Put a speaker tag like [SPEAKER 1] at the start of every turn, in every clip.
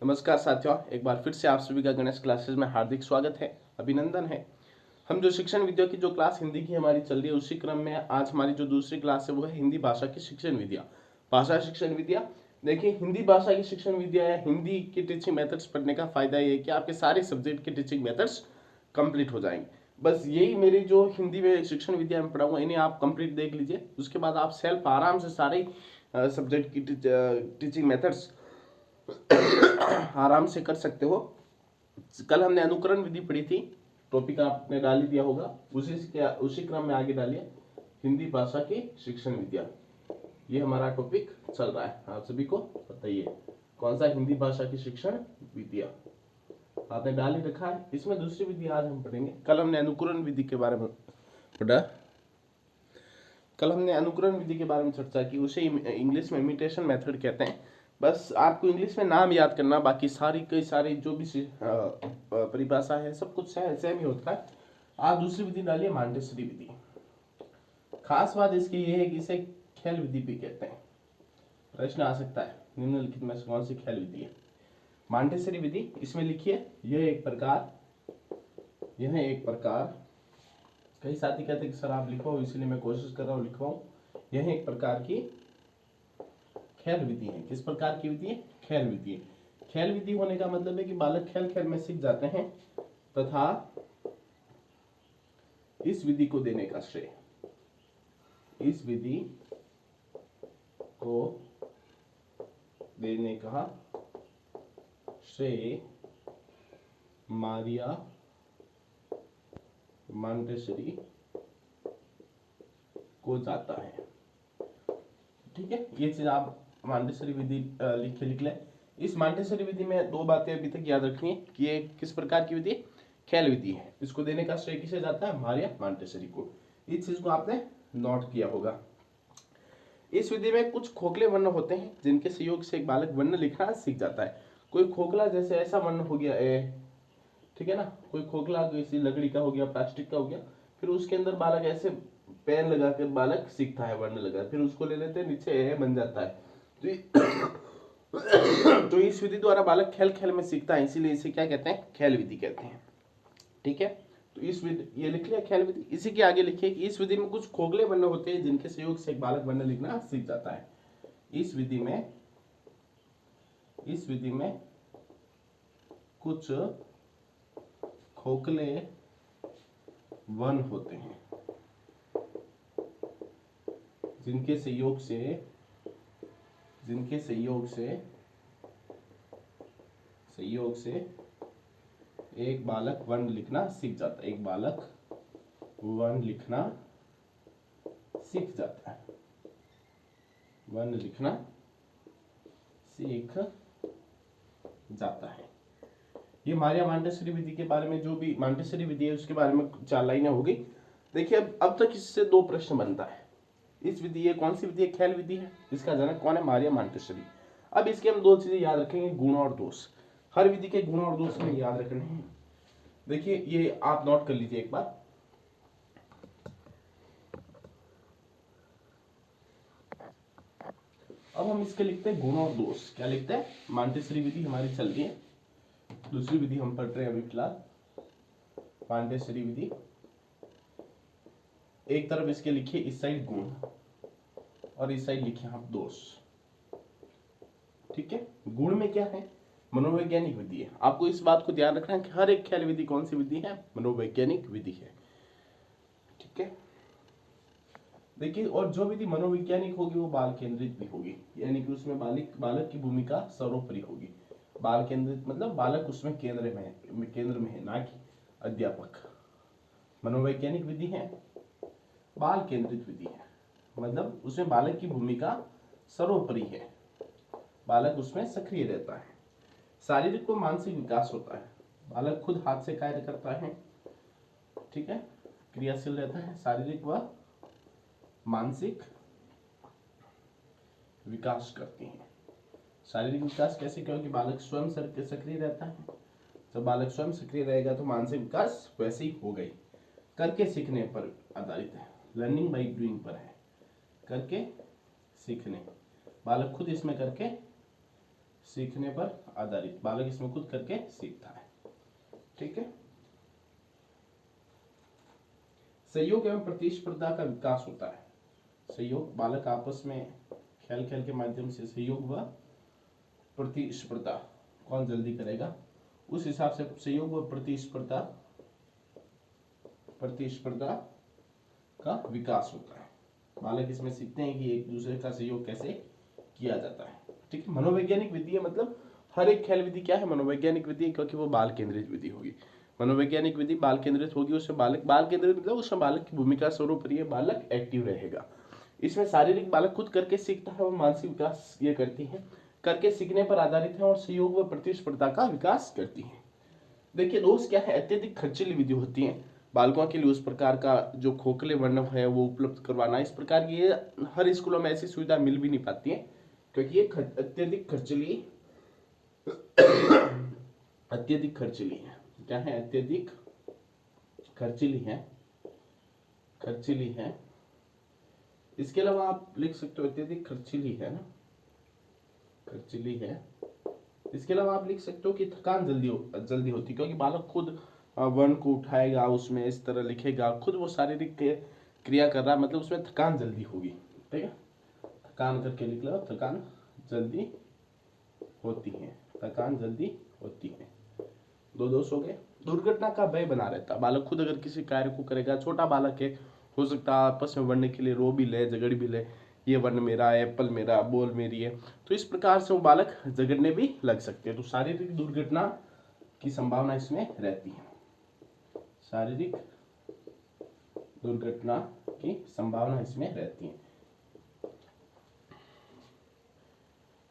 [SPEAKER 1] नमस्कार साथियों, एक बार फिर से आप सभी का गणेश क्लासेस में हार्दिक स्वागत है, अभिनंदन है। हम जो शिक्षण विद्या की जो क्लास हिंदी की हमारी चल रही है, उसी क्रम में आज हमारी जो दूसरी क्लास है वो है हिंदी भाषा की शिक्षण विद्या। भाषा शिक्षण विद्या, देखिए हिंदी भाषा की शिक्षण विद्या या हिंदी की टीचिंग मेथड्स पढ़ने का फायदा ये है कि आपके सारे सब्जेक्ट के टीचिंग मेथड्स कंप्लीट हो जाएंगे। बस यही मेरी जो हिंदी में शिक्षण विद्या में पढ़ाऊंगा, इन्हें आप कंप्लीट देख लीजिए। उसके बाद आप सेल्फ आराम से सारे सब्जेक्ट की टीचिंग मेथड्स आराम से कर सकते हो। कल हमने अनुकरण विधि पढ़ी थी, टॉपिक आपने डाल ही दिया होगा, उसी क्रम में आगे डालिए हिंदी भाषा की शिक्षण विद्या। ये हमारा टॉपिक चल रहा है। आप सभी को बताइए कौन सा हिंदी भाषा की शिक्षण विद्या आपने डाल ही रखा है। इसमें दूसरी विधि आज हम पढ़ेंगे। कल हमने अनुकरण विधि के बारे में पढ़ा, कल हमने अनुकरण विधि के बारे में चर्चा की। उसे इंग्लिश में इमिटेशन मेथड कहते हैं। बस आपको इंग्लिश में नाम याद करना, बाकी कई सारी जो भी परिभाषा है सब कुछ सेम ही होता है। आज दूसरी विधि डालिए मांटेसरी विधि। खास बात इसकी ये है कि इसे खेल विधि भी कहते हैं। प्रश्न आ सकता है निम्नलिखित में से कौन सी खेल विधि है। मांटेसरी विधि, इसमें लिखिए यह एक प्रकार, कई साथी कहते हैं कि सर आप लिखो, इसलिए मैं कोशिश कर रहा हूँ लिखवाऊं। यह एक प्रकार की खेल विधि है। किस प्रकार की विधि है? खेल विधि है। खेल विधि होने का मतलब है कि बालक खेल खेल में सीख जाते हैं तथा इस विधि को देने का श्रेय मारिया मांटेसरी को जाता है। ठीक है, ये चीज आप मांटेसरी विधि लिख लें। इस मांटेसरी विधि में दो बातें अभी तक याद रखनी है कि ये किस प्रकार की विधि है? खेल विधि है। इसको देने का श्रेय किसे जाता है? मारिया मांटेसरी को। इस चीज को आपने नोट किया होगा। इस विधि में कुछ खोखले वर्ण होते हैं जिनके सहयोग से एक बालक वर्ण लिखना सीख जाता है। कोई खोखला, जैसे ऐसा वर्ण हो गया ए, ठीक है ना, कोई खोखला किसी लकड़ी का हो गया, प्लास्टिक का हो गया, फिर उसके अंदर बालक ऐसे पेन लगाकर बालक सीखता है वर्ण लगा, फिर उसको ले लेते हैं, नीचे ए बन जाता है। तो इस विधि द्वारा बालक खेल खेल में सीखता है, इसीलिए इसे क्या कहते हैं? खेल विधि कहते हैं। ठीक है, तो इस विधि ये लिख लिया खेल विधि। इसी के आगे लिखिए कि इस विधि में कुछ खोखले वर्ण होते हैं जिनके सहयोग से एक बालक वर्ण लिखना सीख जाता है। इस विधि में कुछ खोखले वर्ण होते हैं जिनके सहयोग से एक बालक वर्ण लिखना सीख जाता है। एक बालक वर्ण लिखना सीख जाता है। वर्ण लिखना सीख जाता है। ये मारिया मांटेसरी विधि के बारे में, जो भी मांटेसरी विधि है उसके बारे में 4 लाइनें हो गई। देखिए अब तक इससे 2 प्रश्न बनता है। इस विधि, ये कौन सी विधि है? खेल विधि है। इसका जनक कौन है? मारिया मांटेसरी। अब इसके हम 2 चीजें याद रखेंगे, गुण और दोष। हर विधि के गुण और दोष हमें याद रखने हैं। देखिए ये आप नोट कर लीजिए एक बार। अब हम इसके लिखते हैं गुण और दोष। क्या लिखते हैं? मांटेसरी विधि हमारी चल रही है, दूसरी विधि हम पढ़ रहे हैं अभी फिलहाल, मांटेसरी विधि। एक तरफ इसके लिखिए इस साइड गुण और इस साइड लिखिए आप दोष। ठीक है, गुण में क्या है? मनोवैज्ञानिक विधि है। आपको इस बात को ध्यान रखना है कि हर एक खेल विधि कौन सी विधि है? मनोवैज्ञानिक विधि है। ठीक है, देखिए, और जो विधि मनोवैज्ञानिक होगी वो बाल केंद्रित भी होगी, यानी कि उसमें बालक की भूमिका सर्वोपरि होगी। बाल केंद्रित मतलब बालक उसमें केंद्र में है, ना कि अध्यापक। मनोवैज्ञानिक विधि है, बाल केंद्रित विधि है, मतलब उसमें बालक की भूमिका सर्वोपरि है, बालक उसमें सक्रिय रहता है। शारीरिक व मानसिक विकास होता है, बालक खुद हाथ से कार्य करता है। ठीक है, क्रियाशील रहता है। शारीरिक व मानसिक विकास करती हैं। शारीरिक विकास कैसे? क्योंकि बालक स्वयं सक्रिय रहता है। जब बालक स्वयं सक्रिय रहेगा तो मानसिक विकास वैसे ही हो गई। करके सीखने पर आधारित है, लर्निंग बाई डूइंग पर है। करके सीखने, बालक खुद इसमें करके सीखने पर आधारित, बालक इसमें खुद करके सीखता है। ठीक है। सहयोग एवं प्रतिस्पर्धा का विकास होता है। सहयोग, बालक आपस में खेल खेल के माध्यम से सहयोग व प्रतिस्पर्धा, कौन जल्दी करेगा, उस हिसाब से सहयोग व प्रतिस्पर्धा का विकास होता है। बालक इसमें सीखते हैं कि एक दूसरे का सहयोग कैसे किया जाता है। ठीक है। मनोवैज्ञानिक विधि है, मतलब हर एक खेल विधि क्या है, मनोवैज्ञानिक विधि, क्योंकि वो बाल केंद्रित विधि होगी। मनोवैज्ञानिक विधि बाल केंद्रित होगी, उसमें बाल केंद्रित मतलब उसमें बालक की भूमिका सर्वोपरि है, बालक एक्टिव रहेगा। इसमें शारीरिक बालक खुद करके सीखता है और मानसिक विकास ये करती है, करके सीखने पर आधारित है और सहयोग व प्रतिस्पर्धा का विकास करती है। देखिए दोस्त, क्या है, अत्यधिक खर्चीली विधि होती है। बालकों के लिए उस प्रकार का जो खोखले वर्ण है वो उपलब्ध करवाना, इस प्रकार की ये हर स्कूलों में ऐसी सुविधा मिल भी नहीं पाती है, क्योंकि ये अत्यधिक खर्चीली है। क्या है, अत्यधिक खर्चीली है। इसके अलावा आप लिख सकते हो अत्यधिक खर्चीली है ना, खर्चीली है। इसके अलावा आप लिख सकते हो कि थकान जल्दी होती, क्योंकि बालक खुद वर्ण को उठाएगा, उसमें इस तरह लिखेगा, खुद वो शारीरिक क्रिया कर रहा है, मतलब उसमें थकान जल्दी होगी। ठीक है, थकान करके लिख लो, थकान जल्दी होती है, थकान जल्दी होती है। दो दोष हो गए। दुर्घटना का भय बना रहता है, बालक खुद अगर किसी कार्य को करेगा, छोटा बालक है, हो सकता है आपस में वर्ण के लिए रो भी ले, झगड़ भी ले, ये वर्ण मेरा है, एप्पल मेरा, बॉल मेरी है, तो इस प्रकार से वो बालक झगड़ने भी लग सकते हैं। तो शारीरिक दुर्घटना की संभावना इसमें रहती है, शारीरिक दुर्घटना की संभावना इसमें रहती है।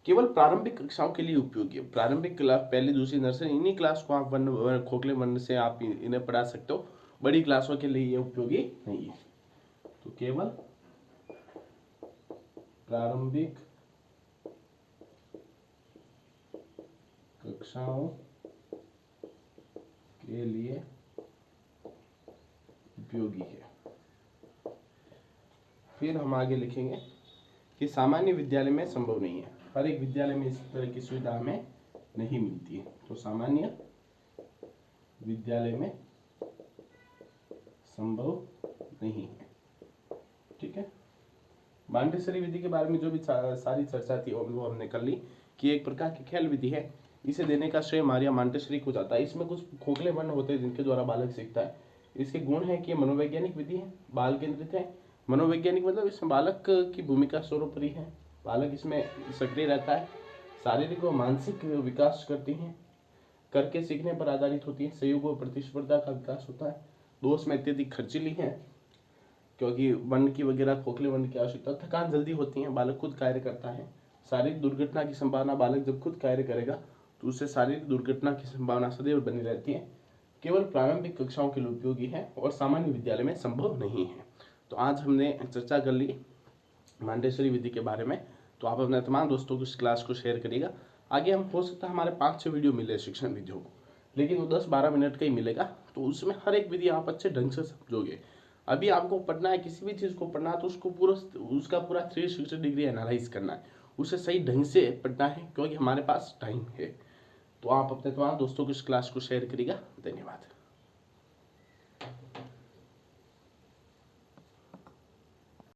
[SPEAKER 1] केवल प्रारंभिक कक्षाओं के लिए उपयोगी है। प्रारंभिक क्लास, पहली दूसरी नर्सरी, इन्हीं क्लास को आप वर्ण खोखले वर्ण से आप इन्हें पढ़ा सकते हो। बड़ी क्लासों के लिए ये उपयोगी नहीं है। तो केवल प्रारंभिक कक्षाओं के लिए उपयोगी है। फिर हम आगे लिखेंगे कि सामान्य विद्यालय में संभव नहीं है, हर एक विद्यालय में इस तरह की सुविधा हमें नहीं मिलती है। तो सामान्य विद्यालय में संभव नहीं है। ठीक है। मांटेसरी विधि के बारे में जो भी सारी चर्चा थी वो हमने कर ली कि एक प्रकार की खेल विधि है, इसे देने का श्रेय मारिया मांटेसरी को जाता है। इसमें कुछ खोखले वर्ण होते हैं जिनके द्वारा बालक सीखता है। इसके गुण है कि मनोवैज्ञानिक विधि है, बाल केंद्रित है। मनोवैज्ञानिक मतलब इसमें बालक की भूमिका सर्वोपरि है, बालक इसमें सक्रिय रहता है, शारीरिक व मानसिक विकास करती है, करके सीखने पर आधारित होती है, सहयोग व प्रतिस्पर्धा का विकास होता है। दोष में अत्यधिक खर्चीली है, क्योंकि वर्ण की वगैरह खोखले वर्ण की आवश्यकता, थकान जल्दी होती है, बालक खुद कार्य करता है। शारीरिक दुर्घटना की संभावना, बालक जब खुद कार्य करेगा तो उससे शारीरिक दुर्घटना की संभावना सदैव बनी रहती है। केवल प्रारंभिक कक्षाओं के लिए उपयोगी है और सामान्य विद्यालय में संभव नहीं है। तो आज हमने चर्चा कर ली मांटेसरी विधि के बारे में। तो आप अपने तमाम दोस्तों को इस क्लास को शेयर करिएगा। आगे हम हो सकता है हमारे 5-6 वीडियो मिले शिक्षण विधियों को, लेकिन वो 10-12 मिनट का ही मिलेगा, तो उसमें हर एक विधि आप अच्छे ढंग से समझोगे। अभी आपको पढ़ना है, किसी भी चीज़ को पढ़ना है तो उसका पूरा 360 डिग्री एनालाइज करना है, उसे सही ढंग से पढ़ना है, क्योंकि हमारे पास टाइम है। तो आप अपने तमाम दोस्तों को इस क्लास को शेयर करिएगा। धन्यवाद।